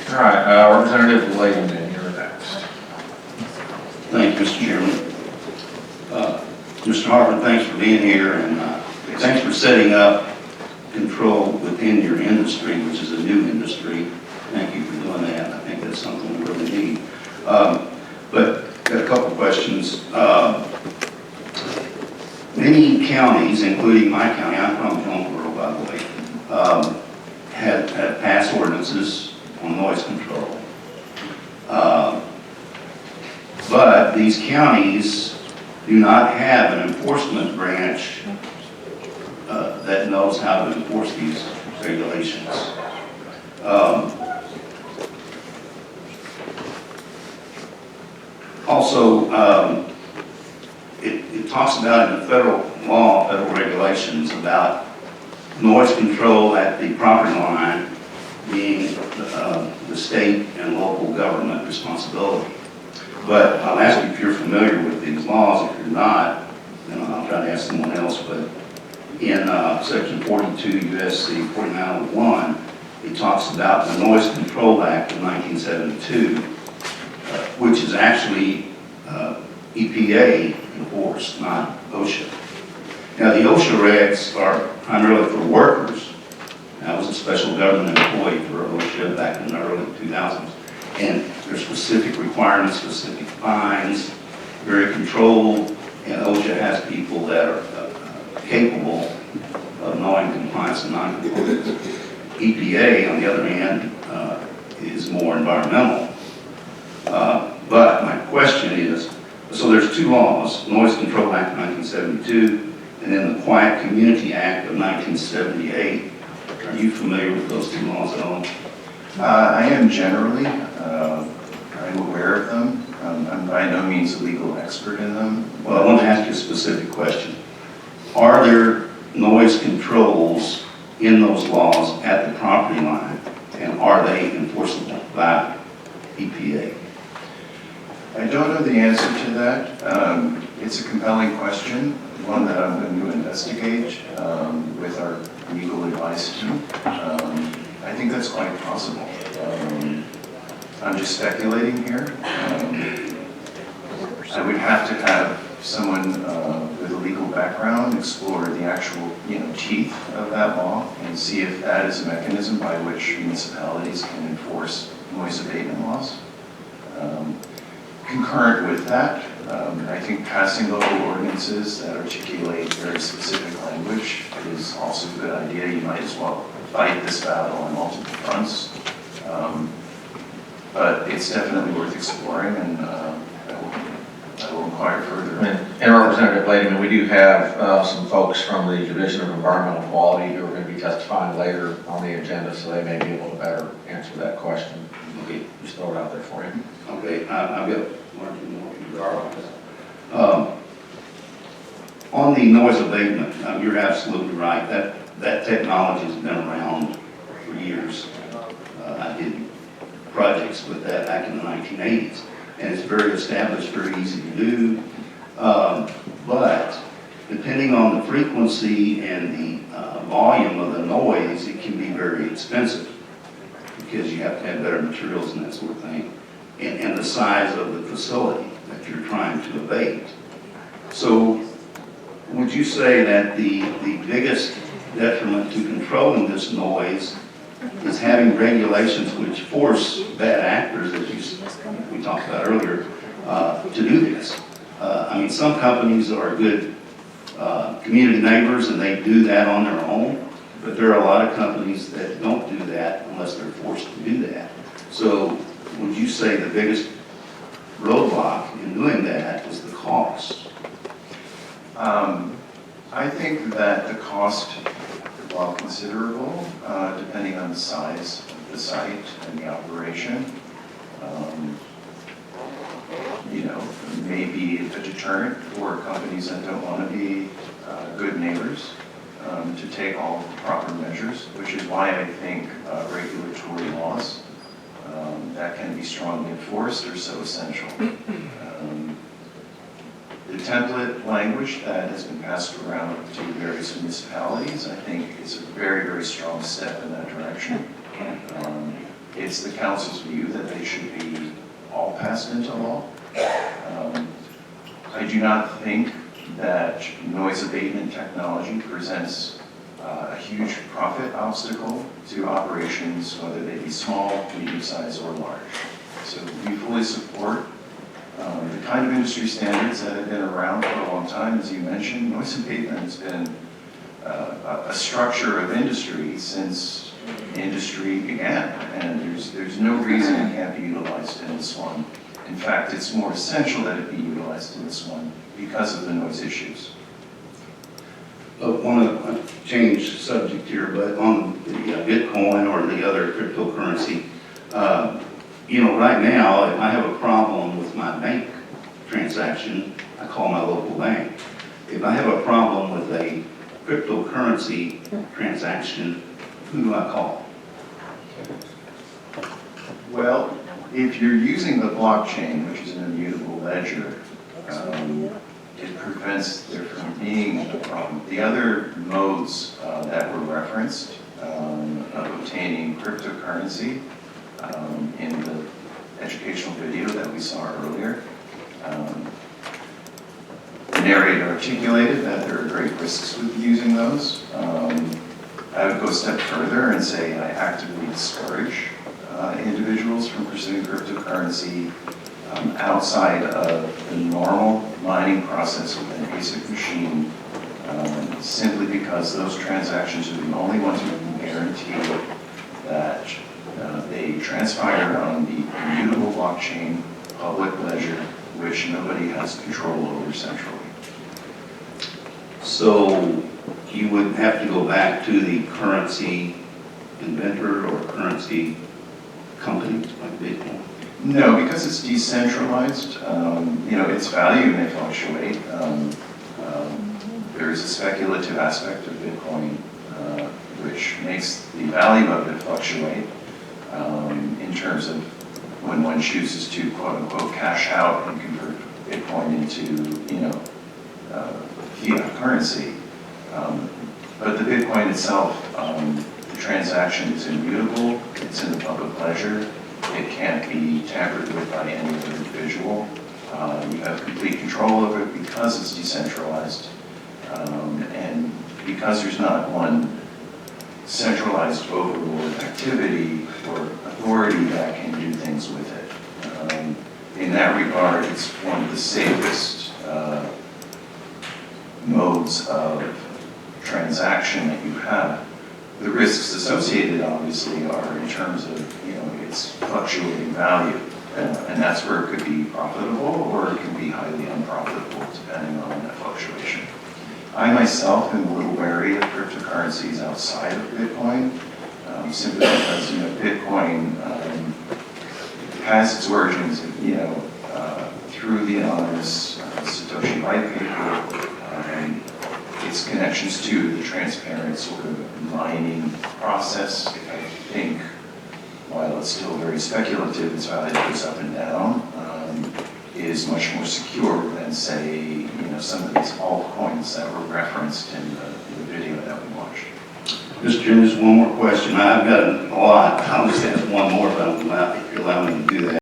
All right, Representative Layman, you're next. Thank you, Mr. Chairman. Mr. Harper, thanks for being here, and thanks for setting up control within your industry, which is a new industry. Thank you for doing that. I think that's something we really need. But got a couple questions. Many counties, including my county, I'm from Jonesboro, by the way, have passed ordinances on noise control. But these counties do not have an enforcement branch that knows how to enforce these regulations. Also, it talks about in the federal law, federal regulations about noise control at the property line being the state and local government responsibility. But I'll ask you if you're familiar with these laws. If you're not, then I'll try to ask someone else. But in Section 42 U.S.C. 4901, it talks about the Noise Control Act of 1972, which is actually EPA enforced, not OSHA. Now, the OSHA regs are primarily for workers. I was a special government employee for OSHA back in the early 2000s. And there's specific requirements, specific fines, very controlled, and OSHA has people that are capable of knowing compliance and non-compliance. EPA, on the other hand, is more environmental. But my question is, so there's two laws, Noise Control Act of 1972, and then the Quiet Community Act of 1978. Are you familiar with those two laws at all? I am generally. I'm aware of them. I'm by no means a legal expert in them. Well, I want to ask you a specific question. Are there noise controls in those laws at the property line, and are they enforceable by EPA? I don't know the answer to that. It's a compelling question, one that I'm going to investigate with our legal advice team. I think that's quite possible. I'm just speculating here. I would have to have someone with a legal background explore the actual, teeth of that law and see if that is a mechanism by which municipalities can enforce noise abatement laws. Concurrent with that, I think passing local ordinances that articulate very specific language is also a good idea. You might as well fight this battle on multiple fronts. But it's definitely worth exploring, and I will inquire further. And Representative Layman, we do have some folks from the Division of Environmental Quality who are going to be testifying later on the agenda, so they may be able to better answer that question. Okay, just throw it out there for you. Okay, I've got one or two more. On the noise abatement, you're absolutely right. That technology has been around for years. I did projects with that back in the 1980s, and it's very established, very easy to do. But depending on the frequency and the volume of the noise, it can be very expensive because you have to have better materials and that sort of thing, and the size of the facility that you're trying to abate. So would you say that the biggest detriment to controlling this noise is having regulations which force bad actors, as we talked about earlier, to do this? I mean, some companies are good community neighbors and they do that on their own, but there are a lot of companies that don't do that unless they're forced to do that. So would you say the biggest roadblock in doing that is the cost? I think that the cost, while considerable, depending on the size of the site and the operation, may be a deterrent for companies that don't want to be good neighbors to take all the proper measures, which is why I think regulatory laws that can be strongly enforced are so essential. The template language that has been passed around to various municipalities, I think, is a very, very strong step in that direction. It's the council's view that they should be all passed into law. I do not think that noise abatement technology presents a huge profit obstacle to operations, whether they be small, medium-sized, or large. So we fully support the kind of industry standards that have been around for a long time. As you mentioned, noise abatement has been a structure of industry since industry began, and there's no reason it can't be utilized in this one. In fact, it's more essential that it be utilized in this one because of the noise issues. Want to change subject here, but on the Bitcoin or the other cryptocurrency, right now, if I have a problem with my bank transaction, I call my local bank. If I have a problem with a cryptocurrency transaction, who do I call? Well, if you're using the blockchain, which is an immutable ledger, it prevents there from being a problem. The other modes that were referenced of obtaining cryptocurrency in the educational video that we saw earlier, the narrator articulated that there are great risks with using those. I would go a step further and say I actively discourage individuals from pursuing cryptocurrency outside of the normal mining process with an ASIC machine, simply because those transactions are the only ones who can guarantee that they transpire on the immutable blockchain, public ledger, which nobody has control over centrally. So you would have to go back to the currency inventor or currency company like Bitcoin? No, because it's decentralized, its value may fluctuate. There is a speculative aspect of Bitcoin, which makes the value of it fluctuate in terms of when one chooses to quote-unquote cash out and convert Bitcoin into, fiat currency. But the Bitcoin itself, the transaction is immutable, it's in the public ledger, it can't be tampered with by any other individual. You have complete control over it because it's decentralized, and because there's not one centralized overlord activity or authority that can do things with it. In that regard, it's one of the safest modes of transaction that you have. The risks associated, obviously, are in terms of its fluctuating value, and that's where it could be profitable or it can be highly unprofitable depending on that fluctuation. I myself am a little wary of cryptocurrencies outside of Bitcoin, simply because Bitcoin has its origins, through the anonymous Satoshi Light paper, and its connections to the transparent sort of mining process. I think, while it's still very speculative, its value goes up and down, is much more secure than, say, some of these altcoins that were referenced in the video that we watched. Mr. Chairman, just one more question. I've got a lot. I'll just have one more if you allow me to do that.